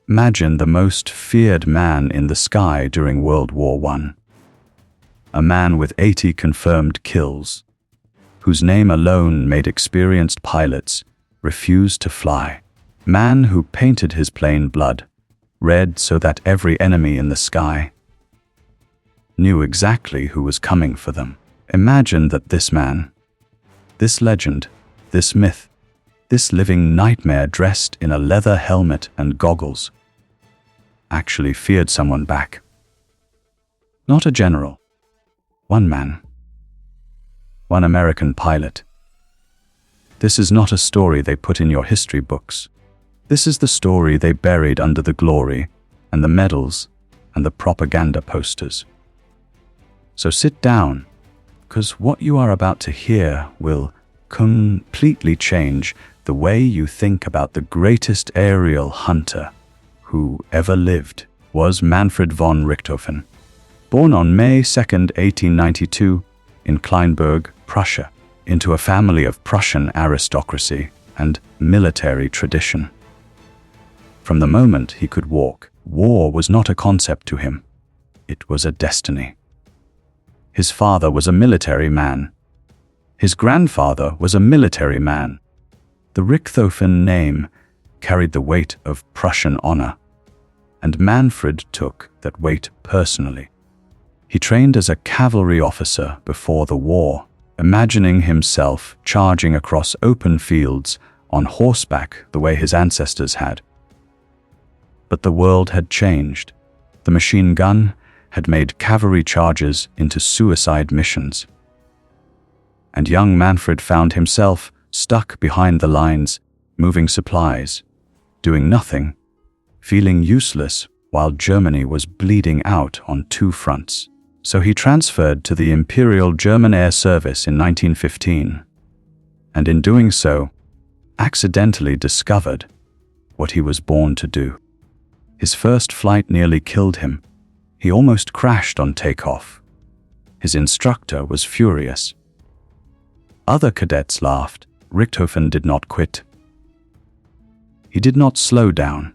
Imagine the most feared man in the sky during World War I. A man with 80 confirmed kills, whose name alone made experienced pilots refuse to fly. Man who painted his plane blood red so that every enemy in the sky knew exactly who was coming for them. Imagine that this man, this legend, this myth, this living nightmare dressed in a leather helmet and goggles, actually feared someone back. Not a general. One man. One American pilot. This is not a story they put in your history books. This is the story they buried under the glory and the medals and the propaganda posters. So sit down, because what you are about to hear will completely change the way you think about the greatest aerial hunter who ever lived. Was Manfred von Richthofen. Born on May 2, 1892, in Kleinburg, Prussia, into a family of Prussian aristocracy and military tradition. From the moment he could walk, war was not a concept to him. It was a destiny. His father was a military man. His grandfather was a military man. The Richthofen name carried the weight of Prussian honor, and Manfred took that weight personally. He trained as a cavalry officer before the war, imagining himself charging across open fields on horseback the way his ancestors had. But the world had changed. The machine gun had made cavalry charges into suicide missions. And young Manfred found himself stuck behind the lines, moving supplies, doing nothing, feeling useless while Germany was bleeding out on two fronts. So he transferred to the Imperial German Air Service in 1915, and in doing so, accidentally discovered what he was born to do. His first flight nearly killed him. He almost crashed on takeoff. His instructor was furious. Other cadets laughed. Richthofen did not quit. He did not slow down.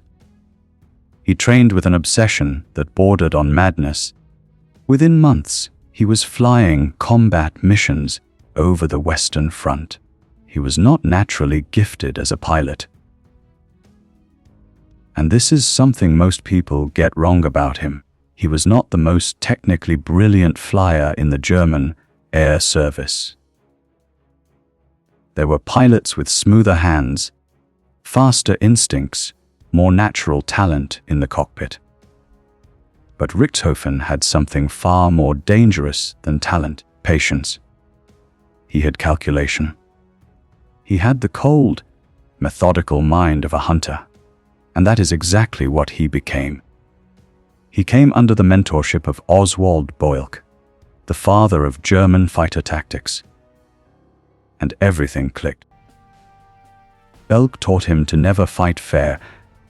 He trained with an obsession that bordered on madness. Within months, he was flying combat missions over the Western Front. He was not naturally gifted as a pilot. And this is something most people get wrong about him. He was not the most technically brilliant flyer in the German air service. There were pilots with smoother hands, faster instincts, more natural talent in the cockpit. But Richthofen had something far more dangerous than talent: patience. He had calculation. He had the cold, methodical mind of a hunter, and that is exactly what he became. He came under the mentorship of Oswald Boelk, the father of German fighter tactics, and everything clicked. Boelk taught him to never fight fair,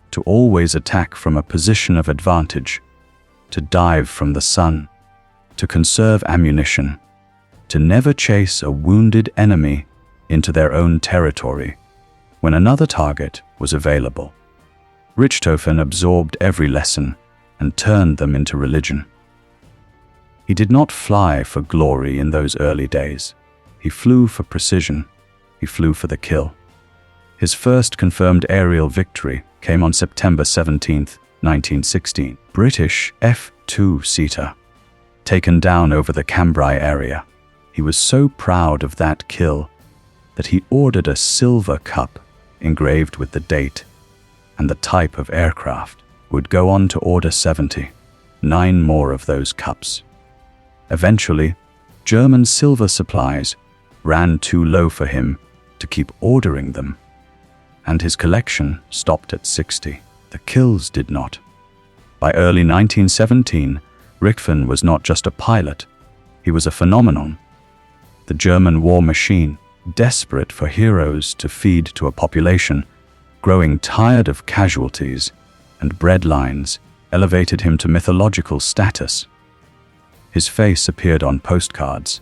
to always attack from a position of advantage, to dive from the sun, to conserve ammunition, to never chase a wounded enemy into their own territory when another target was available. Richthofen absorbed every lesson and turned them into religion. He did not fly for glory in those early days. He flew for precision. He flew for the kill. His first confirmed aerial victory came on September 17, 1916. British F-2 taken down over the Cambrai area. He was so proud of that kill that he ordered a silver cup engraved with the date and the type of aircraft. Would go on to order 79 more of those cups. Eventually, German silver supplies ran too low for him to keep ordering them, and his collection stopped at 60. The kills did not. By early 1917, Richthofen was not just a pilot, he was a phenomenon. The German war machine, desperate for heroes to feed to a population growing tired of casualties and breadlines, elevated him to mythological status. His face appeared on postcards.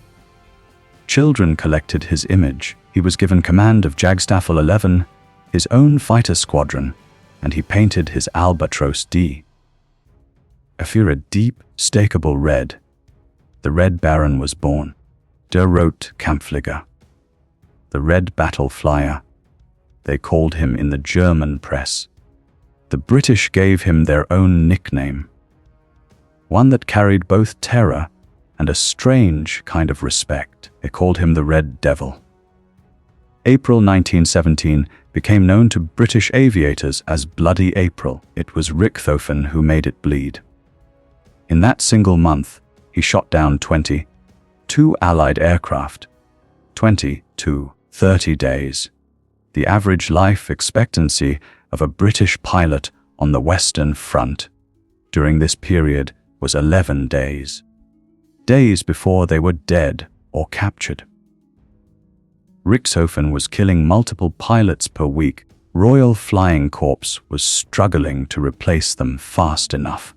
Children collected his image. He was given command of Jagdstaffel 11, his own fighter squadron, and he painted his Albatros D. After a deep, stakeable red, the Red Baron was born. Der Rote Kampfflieger, the Red Battle Flyer, they called him in the German press. The British gave him their own nickname, one that carried both terror and a strange kind of respect. They called him the Red Devil. April 1917 became known to British aviators as Bloody April. It was Richthofen who made it bleed. In that single month, he shot down 22 Allied aircraft. 20 to 30 days. The average life expectancy of a British pilot on the Western Front during this period was 11 days. Days before they were dead or captured. Richthofen was killing multiple pilots per week. Royal Flying Corps was struggling to replace them fast enough.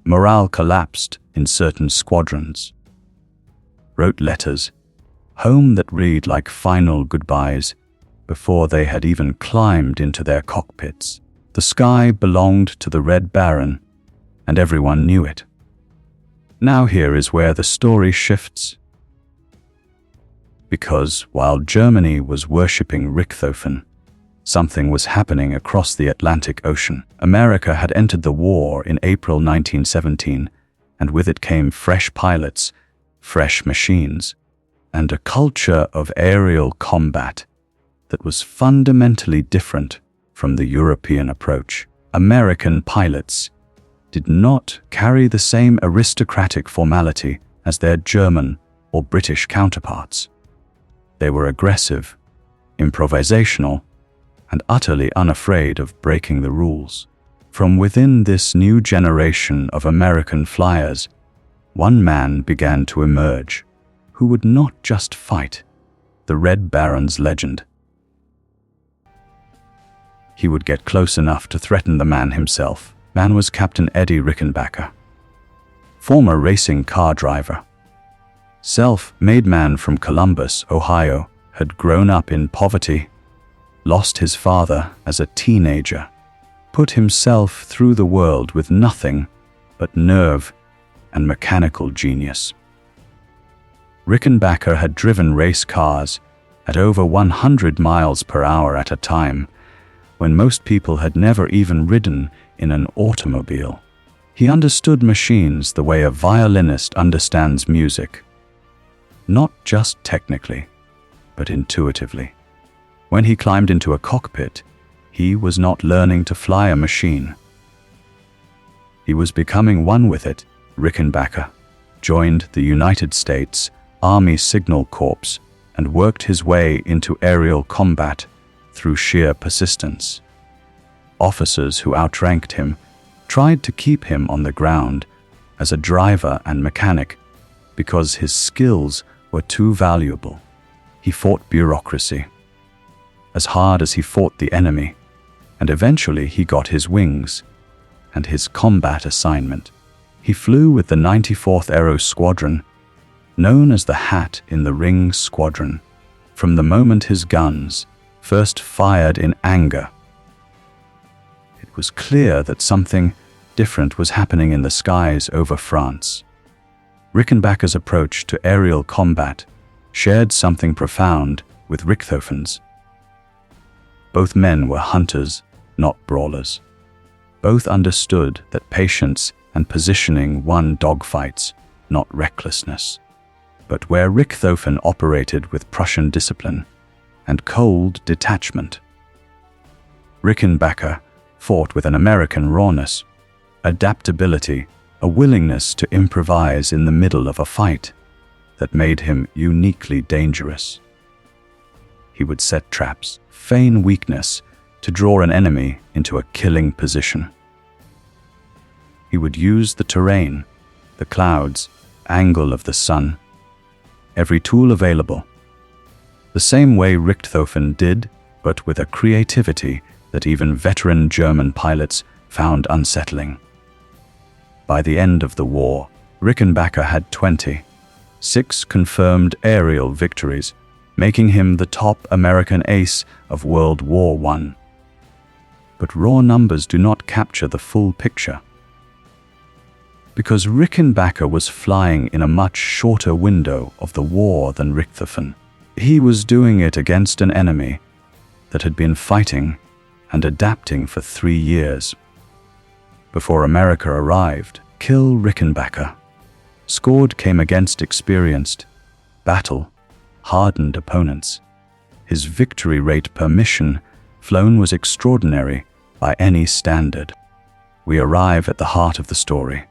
Morale collapsed in certain squadrons. Wrote letters home that read like final goodbyes before they had even climbed into their cockpits. The sky belonged to the Red Baron, and everyone knew it. Now here is where the story shifts. Because while Germany was worshipping Richthofen, something was happening across the Atlantic Ocean. America had entered the war in April 1917, and with it came fresh pilots, fresh machines, and a culture of aerial combat that was fundamentally different from the European approach. American pilots did not carry the same aristocratic formality as their German or British counterparts. They were aggressive, improvisational, and utterly unafraid of breaking the rules. From within this new generation of American flyers, one man began to emerge, who would not just fight, the Red Baron's legend. He would get close enough to threaten the man himself. Man was Captain Eddie Rickenbacker, former racing car driver. Self-made man from Columbus, Ohio, had grown up in poverty, lost his father as a teenager, put himself through the world with nothing but nerve and mechanical genius. Rickenbacker had driven race cars at over 100 miles per hour at a time, when most people had never even ridden in an automobile. He understood machines the way a violinist understands music, not just technically, but intuitively. When he climbed into a cockpit, he was not learning to fly a machine. He was becoming one with it. Rickenbacker joined the United States Army Signal Corps and worked his way into aerial combat through sheer persistence. Officers who outranked him tried to keep him on the ground as a driver and mechanic because his skills were too valuable. He fought bureaucracy as hard as he fought the enemy, and eventually he got his wings and his combat assignment. He flew with the 94th Aero Squadron, known as the Hat in the Ring Squadron, from the moment his guns first fired in anger. It was clear that something different was happening in the skies over France. Rickenbacker's approach to aerial combat shared something profound with Richthofen's. Both men were hunters, not brawlers. Both understood that patience and positioning won dogfights, not recklessness. But where Richthofen operated with Prussian discipline and cold detachment, Rickenbacker fought with an American rawness, adaptability, a willingness to improvise in the middle of a fight that made him uniquely dangerous. He would set traps, feign weakness to draw an enemy into a killing position. He would use the terrain, the clouds, angle of the sun, every tool available, the same way Richthofen did, but with a creativity that even veteran German pilots found unsettling. By the end of the war, Rickenbacker had 26 confirmed aerial victories, making him the top American ace of World War I. But raw numbers do not capture the full picture. Because Rickenbacker was flying in a much shorter window of the war than Richthofen. He was doing it against an enemy that had been fighting and adapting for 3 years. Before America arrived, kill Rickenbacker. Scored came against experienced, battle-hardened opponents. His victory rate per mission flown was extraordinary by any standard. We arrive at the heart of the story.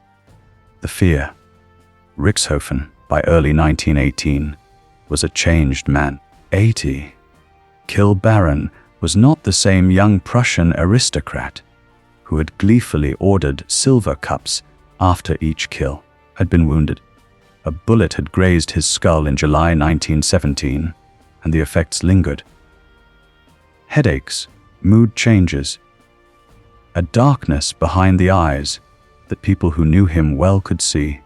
The fear. Richthofen, by early 1918, was a changed man. 80. Kill Baron was not the same young Prussian aristocrat who had gleefully ordered silver cups after each kill, had been wounded. A bullet had grazed his skull in July 1917, and the effects lingered. Headaches, mood changes, a darkness behind the eyes that people who knew him well could see,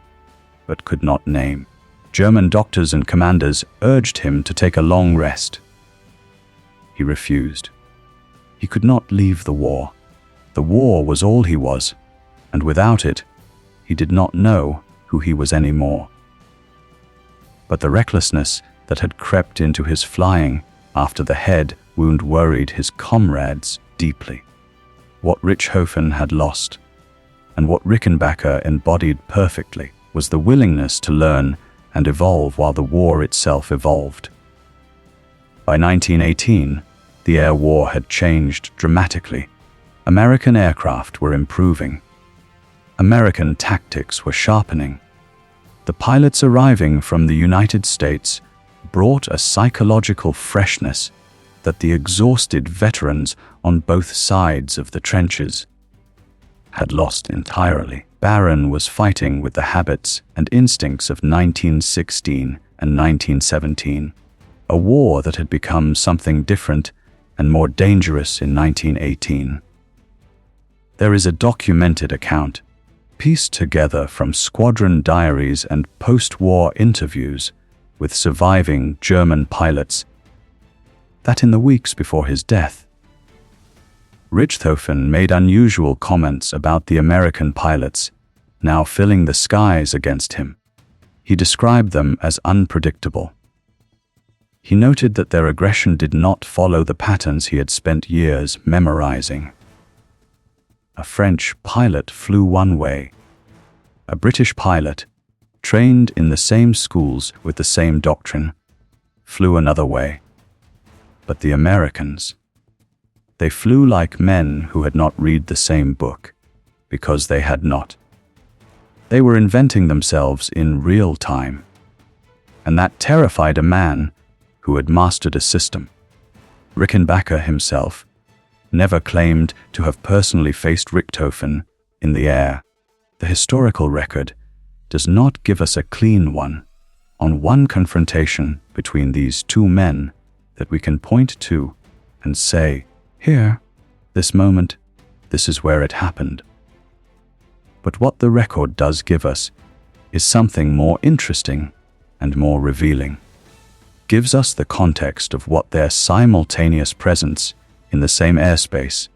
but could not name. German doctors and commanders urged him to take a long rest. He refused. He could not leave the war. The war was all he was, and without it, he did not know who he was anymore. But the recklessness that had crept into his flying after the head wound worried his comrades deeply. What Richthofen had lost, and what Rickenbacker embodied perfectly, was the willingness to learn and evolve while the war itself evolved. By 1918, the air war had changed dramatically. American aircraft were improving. American tactics were sharpening. The pilots arriving from the United States brought a psychological freshness that the exhausted veterans on both sides of the trenches had lost entirely. Baron was fighting with the habits and instincts of 1916 and 1917, a war that had become something different and more dangerous in 1918. There is a documented account, pieced together from squadron diaries and post-war interviews with surviving German pilots, that in the weeks before his death, Richthofen made unusual comments about the American pilots now filling the skies against him. He described them as unpredictable. He noted that their aggression did not follow the patterns he had spent years memorizing. A French pilot flew one way. A British pilot, trained in the same schools with the same doctrine, flew another way. But the Americans, they flew like men who had not read the same book, because they had not. They were inventing themselves in real time, and that terrified a man who had mastered a system. Rickenbacker himself never claimed to have personally faced Richthofen in the air. The historical record does not give us a clean one on one confrontation between these two men that we can point to and say, here, this moment, this is where it happened. But what the record does give us is something more interesting and more revealing. Gives us the context of what their simultaneous presence in the same airspace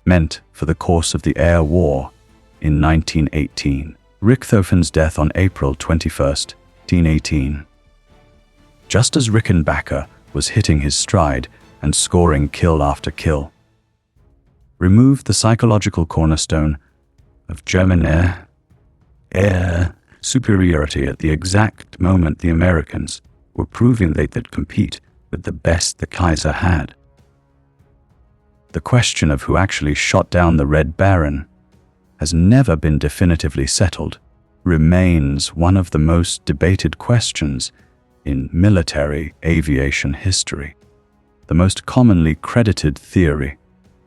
meant for the course of the air war in 1918. Richthofen's death on April 21, 1918. Just as Rickenbacker was hitting his stride and scoring kill after kill, removed the psychological cornerstone of German air superiority at the exact moment the Americans were proving they could compete with the best the Kaiser had. The question of who actually shot down the Red Baron has never been definitively settled, remains one of the most debated questions in military aviation history. The most commonly credited theory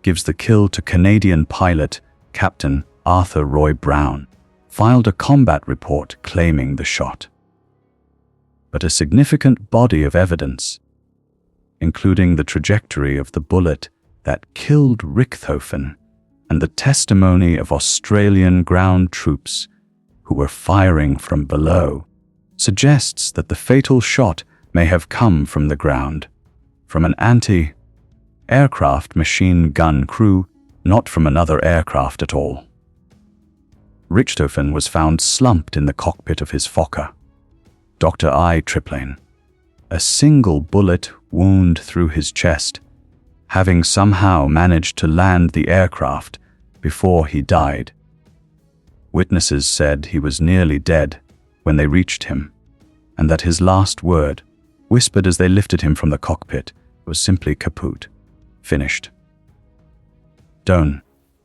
gives the kill to Canadian pilot Captain Arthur Roy Brown, filed a combat report claiming the shot. But a significant body of evidence, including the trajectory of the bullet that killed Richthofen and the testimony of Australian ground troops who were firing from below, suggests that the fatal shot may have come from the ground, from an anti-aircraft machine gun crew not from another aircraft at all. Richthofen was found slumped in the cockpit of his Fokker WWI triplane, a single bullet wound through his chest, having somehow managed to land the aircraft before he died. Witnesses said he was nearly dead when they reached him, and that his last word, whispered as they lifted him from the cockpit, was simply kaput, finished. Doan,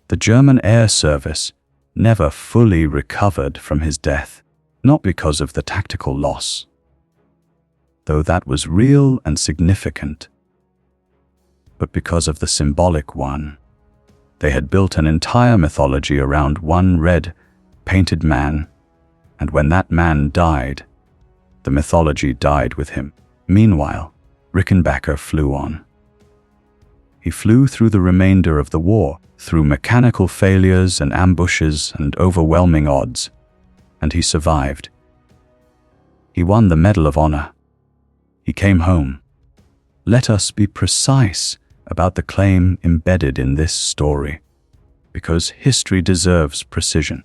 the German air service, never fully recovered from his death, not because of the tactical loss, though that was real and significant, but because of the symbolic one. They had built an entire mythology around one red, painted man, and when that man died, the mythology died with him. Meanwhile, Rickenbacker flew on. He flew through the remainder of the war, through mechanical failures and ambushes and overwhelming odds, and he survived. He won the Medal of Honor. He came home. Let us be precise about the claim embedded in this story, because history deserves precision.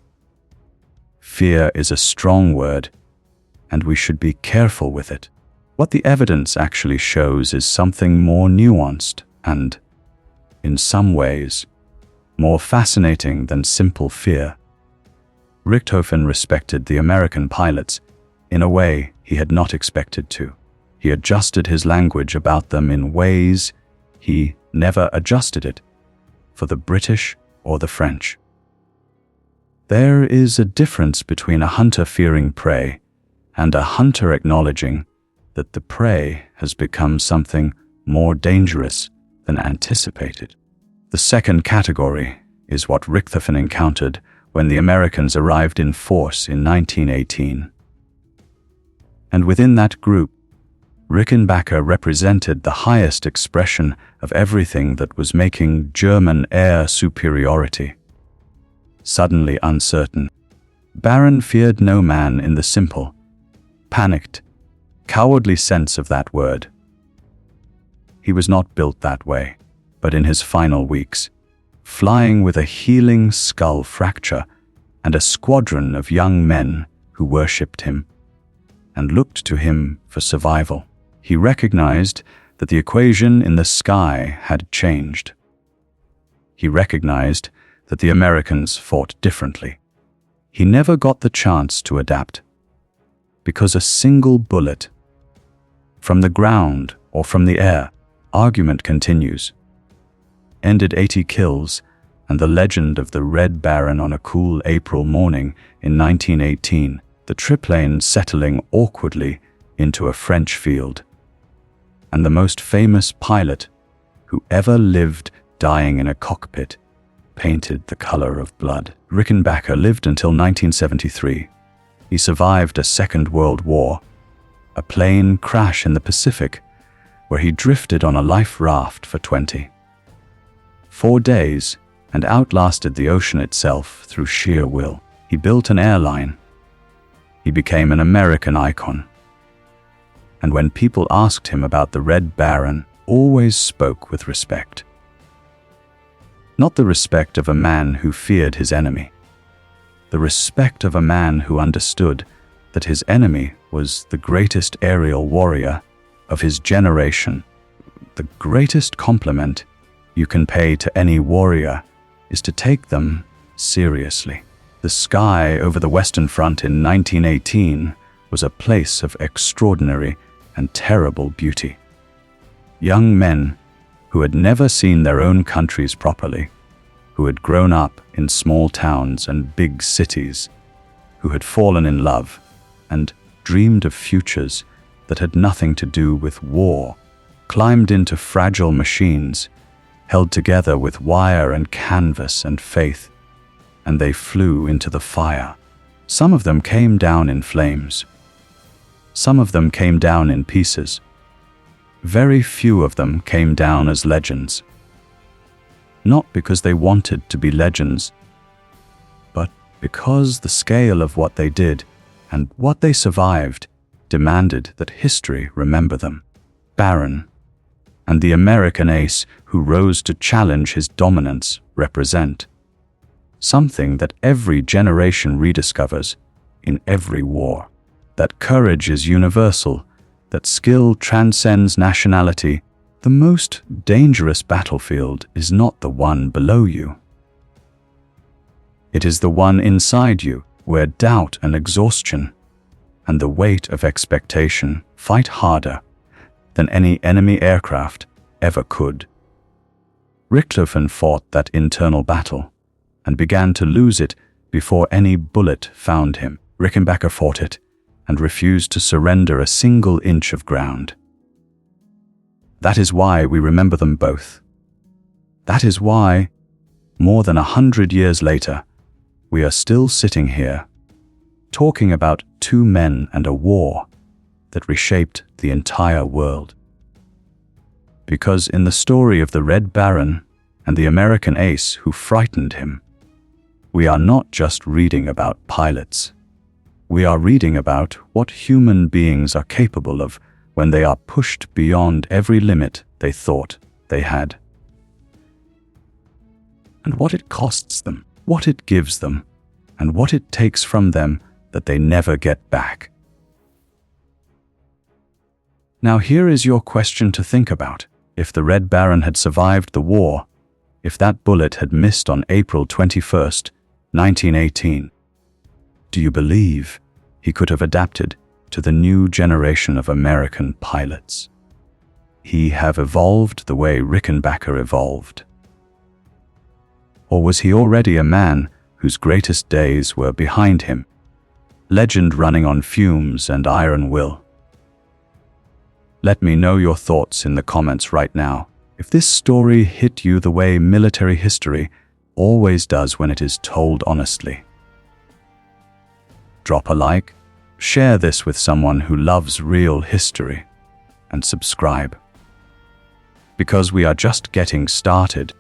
Fear is a strong word, and we should be careful with it. What the evidence actually shows is something more nuanced and, in some ways, more fascinating than simple fear. Richthofen respected the American pilots in a way he had not expected to. He adjusted his language about them in ways he never adjusted it for the British or the French. There is a difference between a hunter fearing prey and a hunter acknowledging that the prey has become something more dangerous than anticipated. The second category is what Richthofen encountered when the Americans arrived in force in 1918. And within that group, Rickenbacker represented the highest expression of everything that was making German air superiority. Suddenly uncertain, Baron feared no man in the simple, panicked, cowardly sense of that word. He was not built that way, but in his final weeks, flying with a healing skull fracture and a squadron of young men who worshipped him and looked to him for survival, he recognized that the equation in the sky had changed. He recognized that the Americans fought differently. He never got the chance to adapt, because a single bullet, from the ground or from the air, argument continues, ended 80 kills and the legend of the Red Baron on a cool April morning in 1918, the triplane settling awkwardly into a French field, and the most famous pilot who ever lived dying in a cockpit, painted the color of blood. Rickenbacker lived until 1973. He survived a Second World War, a plane crash in the Pacific, where he drifted on a life raft for 24 days and outlasted the ocean itself through sheer will. He built an airline. He became an American icon. And when people asked him about the Red Baron, always spoke with respect. Not the respect of a man who feared his enemy, the respect of a man who understood that his enemy was the greatest aerial warrior of his generation. The greatest compliment you can pay to any warrior is to take them seriously. The sky over the Western Front in 1918 was a place of extraordinary and terrible beauty. Young men who had never seen their own countries properly, who had grown up in small towns and big cities, who had fallen in love and dreamed of futures that had nothing to do with war, climbed into fragile machines, held together with wire and canvas and faith, and they flew into the fire. Some of them came down in flames. Some of them came down in pieces. Very few of them came down as legends. Not because they wanted to be legends, but because the scale of what they did and what they survived demanded that history remember them. Baron, and the American ace who rose to challenge his dominance, represent. Something that every generation rediscovers in every war. That courage is universal, that skill transcends nationality. The most dangerous battlefield is not the one below you. It is the one inside you, where doubt and exhaustion and the weight of expectation fight harder than any enemy aircraft ever could. Richthofen fought that internal battle and began to lose it before any bullet found him. Rickenbacker fought it and refused to surrender a single inch of ground. That is why we remember them both. That is why, more than 100 years later, we are still sitting here, talking about two men and a war that reshaped the entire world. Because in the story of the Red Baron and the American ace who frightened him, we are not just reading about pilots. We are reading about what human beings are capable of when they are pushed beyond every limit they thought they had. And what it costs them, what it gives them, and what it takes from them that they never get back. Now here is your question to think about. If the Red Baron had survived the war, if that bullet had missed on April 21st, 1918, do you believe he could have adapted to the new generation of American pilots? He have evolved the way Rickenbacker evolved? Or was he already a man whose greatest days were behind him, legend running on fumes and iron will? Let me know your thoughts in the comments right now. If this story hit you the way military history always does when it is told honestly, drop a like, share this with someone who loves real history, and subscribe. Because we are just getting started.